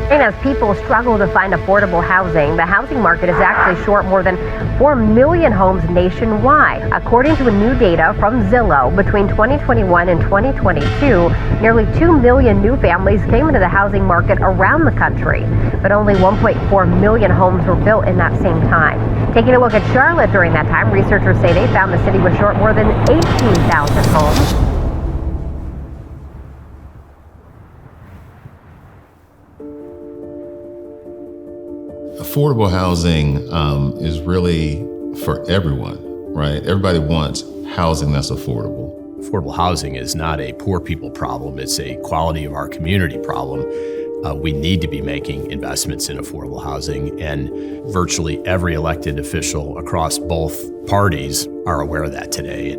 And as people struggle to find affordable housing, the housing market is actually short more than 4 million homes nationwide. According to new data from Zillow, between 2021 and 2022, nearly 2 million new families came into the housing market around the country, but only 1.4 million homes were built in that same time. Taking a look at Charlotte during that time, researchers say they found the city was short more than 18,000 homes. Affordable housing is really for everyone, right? Everybody wants housing that's affordable. Affordable housing is not a poor people problem. It's a quality of our community problem. We need to be making investments in affordable housing, and virtually every elected official across both parties are aware of that today.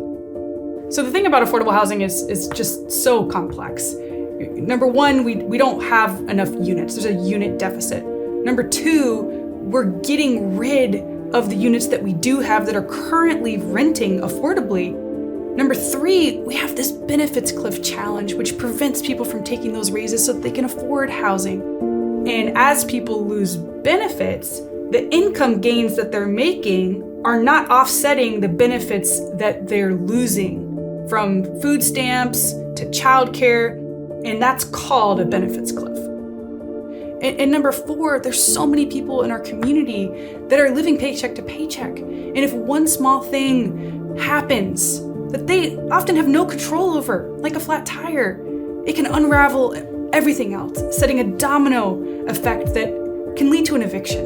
So the thing about affordable housing is just so complex. Number one, we don't have enough units. There's a unit deficit. Number two, we're getting rid of the units that we do have that are currently renting affordably. Number three, we have this benefits cliff challenge, which prevents people from taking those raises so that they can afford housing. And as people lose benefits, the income gains that they're making are not offsetting the benefits that they're losing, from food stamps to childcare, and that's called a benefits cliff. And number four, there's so many people in our community that are living paycheck to paycheck. And if one small thing happens that they often have no control over, like a flat tire, it can unravel everything else, setting a domino effect that can lead to an eviction.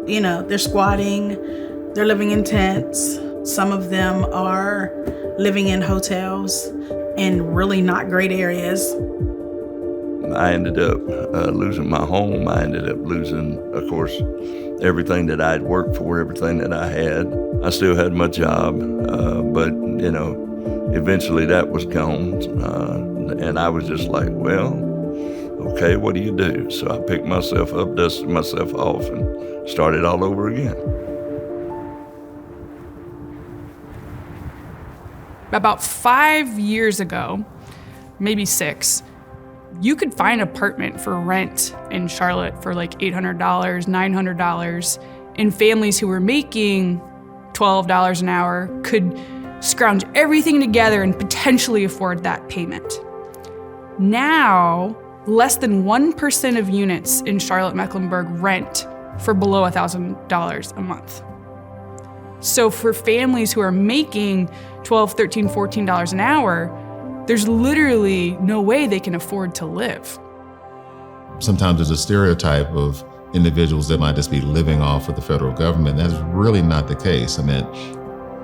You know, they're squatting, they're living in tents. Some of them are living in hotels in really not great areas. I ended up losing my home. I ended up losing, of course, everything that I'd worked for, everything that I had. I still had my job, but, you know, eventually that was gone. And I was just like, well, okay, what do you do? So I picked myself up, dusted myself off, and started all over again. About 5 years ago, maybe 6, you could find an apartment for rent in Charlotte for like $800, $900, and families who were making $12 an hour could scrounge everything together and potentially afford that payment. Now, less than 1% of units in Charlotte-Mecklenburg rent for below $1,000 a month. So for families who are making $12, $13, $14 an hour, there's literally no way they can afford to live. Sometimes there's a stereotype of individuals that might just be living off of the federal government. That's really not the case. I mean,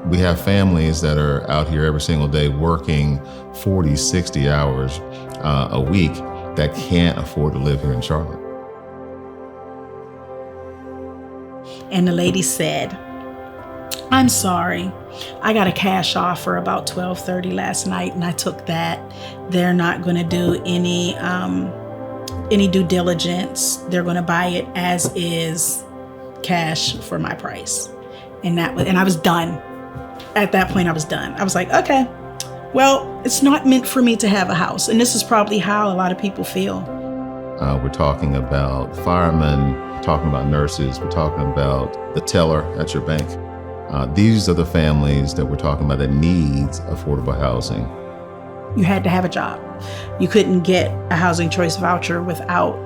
we have families that are out here every single day working 40, 60 hours a week that can't afford to live here in Charlotte. And the lady said, "I'm sorry, I got a cash offer about 12:30 last night and I took that. They're not gonna do any due diligence. They're gonna buy it as is, cash for my price." And I was done. At that point I was done. I was like, okay, well, it's not meant for me to have a house. And this is probably how a lot of people feel. We're talking about firemen, talking about nurses, we're talking about the teller at your bank. These are the families that we're talking about that needs affordable housing. You had to have a job. You couldn't get a housing choice voucher without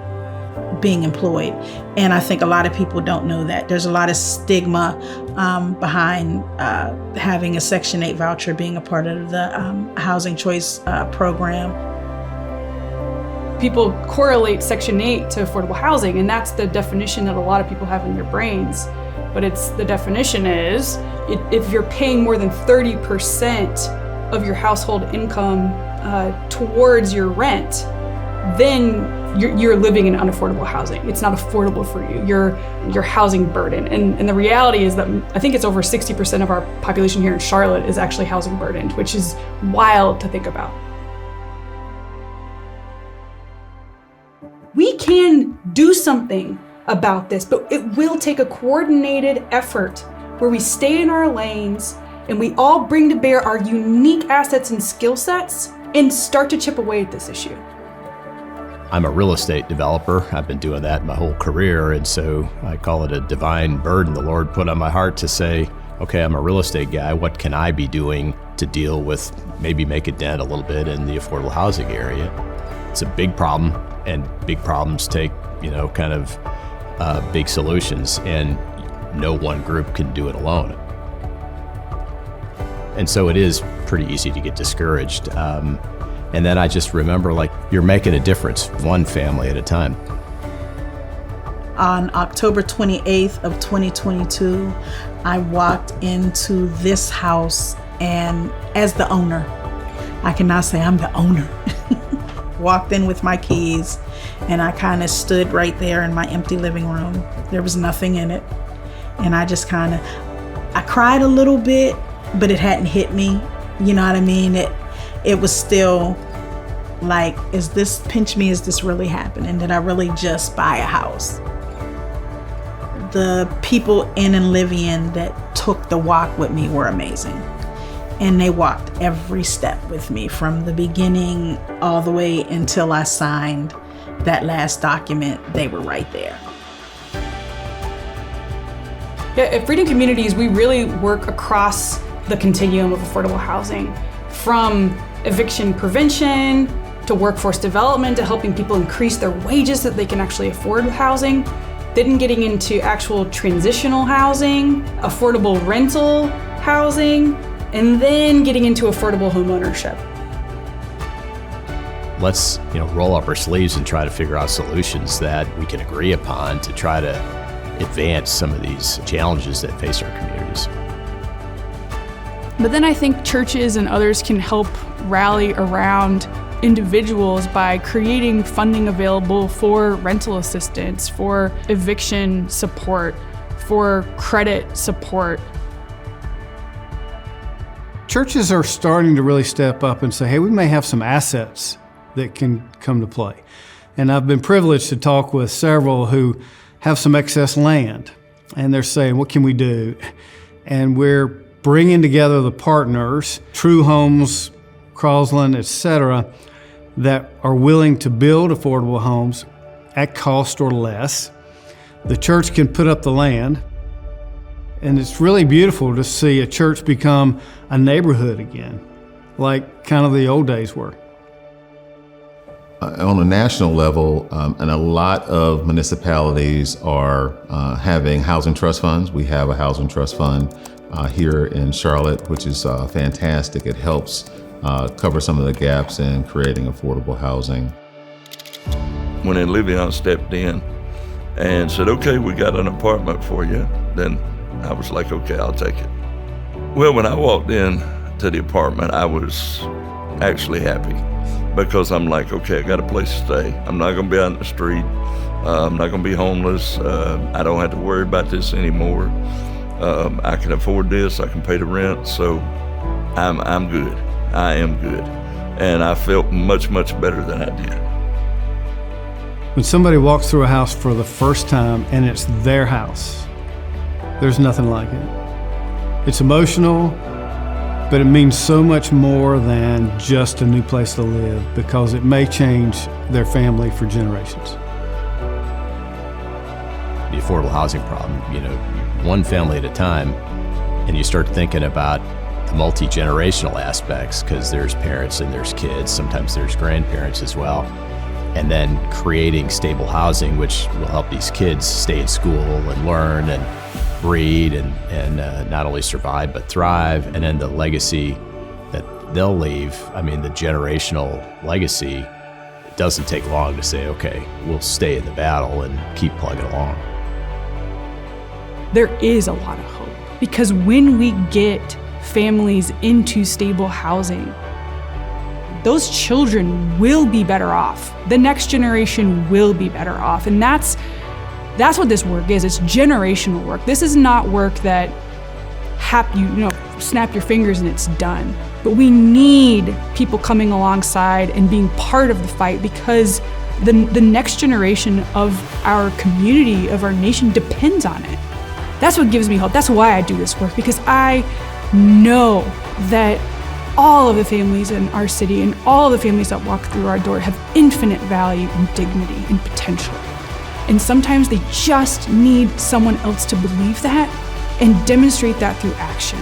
being employed. And I think a lot of people don't know that. There's a lot of stigma behind having a Section 8 voucher, being a part of the housing choice program. People correlate Section 8 to affordable housing, and that's the definition that a lot of people have in their brains. But the definition is, if you're paying more than 30% of your household income towards your rent, then you're living in unaffordable housing. It's not affordable for you. Your housing burden. And the reality is that I think it's over 60% of our population here in Charlotte is actually housing burdened, which is wild to think about. We can do something about this, but it will take a coordinated effort where we stay in our lanes and we all bring to bear our unique assets and skill sets and start to chip away at this issue. I'm a real estate developer. I've been doing that my whole career, and so I call it a divine burden the Lord put on my heart to say, okay, I'm a real estate guy. What can I be doing to deal with, maybe make a dent a little bit in the affordable housing area? It's a big problem, and big problems take, kind of big solutions, and no one group can do it alone. And so it is pretty easy to get discouraged. And then I just remember, you're making a difference, one family at a time. On October 28th of 2022, I walked into this house, and as the owner, I can now say I'm the owner. Walked in with my keys, and I kind of stood right there in my empty living room. There was nothing in it. And I just I cried a little bit, but it hadn't hit me. You know what I mean? It was still like, pinch me, is this really happening? Did I really just buy a house? The people in INLIVIAN that took the walk with me were amazing. And they walked every step with me from the beginning all the way until I signed that last document. They were right there. Yeah, at Freedom Communities, we really work across the continuum of affordable housing, from eviction prevention to workforce development to helping people increase their wages so that they can actually afford housing, then getting into actual transitional housing, affordable rental housing, and then getting into affordable home ownership. Let's roll up our sleeves and try to figure out solutions that we can agree upon to try to advance some of these challenges that face our communities. But then I think churches and others can help rally around individuals by creating funding available for rental assistance, for eviction support, for credit support. Churches are starting to really step up and say, hey, we may have some assets that can come to play. And I've been privileged to talk with several who have some excess land, and they're saying, what can we do? And we're bringing together the partners, True Homes, Crosland, et cetera, that are willing to build affordable homes at cost or less. The church can put up the land, and it's really beautiful to see a church become a neighborhood again, like kind of the old days were. On a national level, and a lot of municipalities are having housing trust funds. We have a housing trust fund here in Charlotte, which is fantastic. It helps cover some of the gaps in creating affordable housing. When INLIVIAN stepped in and said, okay, we got an apartment for you, then I was like, okay, I'll take it. Well, when I walked in to the apartment, I was actually happy, because I'm like, okay, I got a place to stay. I'm not gonna be out in the street. I'm not gonna be homeless. I don't have to worry about this anymore. I can afford this, I can pay the rent, so I'm good. I am good. And I felt much, much better than I did. When somebody walks through a house for the first time and it's their house, there's nothing like it. It's emotional, but it means so much more than just a new place to live, because it may change their family for generations. The affordable housing problem, one family at a time, and you start thinking about the multi-generational aspects, because there's parents and there's kids, sometimes there's grandparents as well, and then creating stable housing, which will help these kids stay in school and learn and breed and not only survive but thrive, and then the legacy that they'll leave. I mean, the generational legacy, it doesn't take long to say, okay, we'll stay in the battle and keep plugging along. There is a lot of hope, because when we get families into stable housing, those children will be better off. The next generation will be better off. And that's what this work is. It's generational work. This is not work that snap your fingers and it's done. But we need people coming alongside and being part of the fight, because the next generation of our community, of our nation, depends on it. That's what gives me hope. That's why I do this work, because I know that all of the families in our city and all of the families that walk through our door have infinite value and dignity and potential. And sometimes they just need someone else to believe that and demonstrate that through action.